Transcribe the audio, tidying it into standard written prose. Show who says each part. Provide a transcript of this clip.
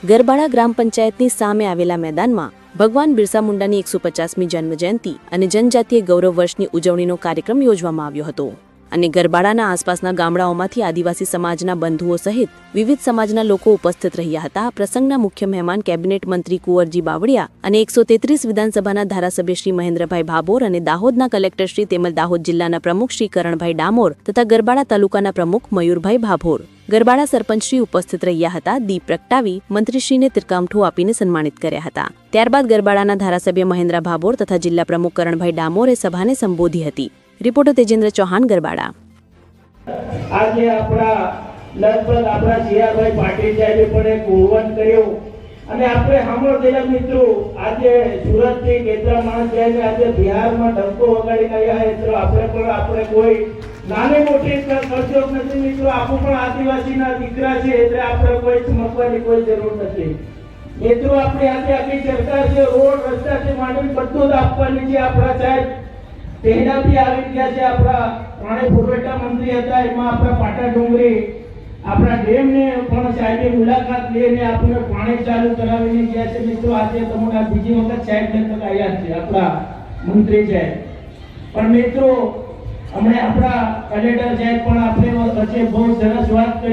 Speaker 1: ગરબાડા ગ્રામ પંચાયતની સામે આવેલા મેદાનમાં ભગવાન બિરસા મુંડાની 150મી જન્મજયંતિ અને જનજાતીય ગૌરવ વર્ષની ઉજવણીનો કાર્યક્રમ યોજવામાં આવ્યો હતો અને ગરબાડાના આસપાસના ગામડાઓમાંથી આદિવાસી સમાજના બંધુઓ સહિત વિવિધ સમાજના લોકો ઉપસ્થિત રહ્યા હતા. પ્રસંગના મુખ્ય મહેમાન કેબિનેટ મંત્રી કુંવરજી બાવળિયા અને 133 વિધાનસભાના ધારાસભ્ય શ્રી મહેન્દ્રભાઈ ભાભોર અને દાહોદના કલેક્ટર શ્રી તેમજ દાહોદ જિલ્લાના પ્રમુખ શ્રી કરણભાઈ ડામોર તથા ગરબાડા તાલુકાના પ્રમુખ મયુરભાઈ ભાભોર, ગરબાડા સરપંચશ્રી ઉપસ્થિત રહ્યા હતા. દીપ પ્રગટાવી મંત્રીશ્રીને તિરકામઠું આપીને સન્માનિત કર્યા હતા. ત્યારબાદ ગરબાડાના ધારાસભ્ય મહેન્દ્ર ભાભોર તથા જિલ્લા પ્રમુખ કરણભાઈ ડામોરે સભાને સંબોધી હતી. રિપોર્ટર તેજેન્દ્ર ચૌહાણ, ગરબાડા.
Speaker 2: આજે આપણા લગભગ આપણા જીયાભાઈ પાટીલ સાહેબે પણ એક ઓવન કર્યું અને આપણે સાંભળેલા મિત્રો આજે સુરતથી કેટલા માણસ જાય આજે બિહારમાં ડંકો વગાડી ગયા એટલે આપણે કોઈ નાની મોટી કરજો નથી મિત્રો. આપણું પણ આદિવાસીના દીકરા છે એટલે આપણે કોઈ ચમકવાની કોઈ જરૂર નથી મિત્રો. આપણે આજે આખી સરકાર છે, રોડ રસ્તાથી માંડી બધું જ આપવાની છે. આપણા સાહેબ તેના બી આવી ગયા છે. આપણા પાણી પુરવઠા મંત્રી હતા, એમાં આપણા પાટા ડુંગરી આપણા ડેમને પણ સાહેબે મુલાકાત લઈને આપણે પાણી ચાલુ કરાવીને ગયા છે મિત્રો. આજે તમને બીજી વખત સાહેબ લગભગ આવ્યા છે આપણા મંત્રી સાહેબ. પણ મિત્રો હમણાં આપણા કલેક્ટર સાહેબ પણ આપણે વચ્ચે બહુ સરસ વાત કરી.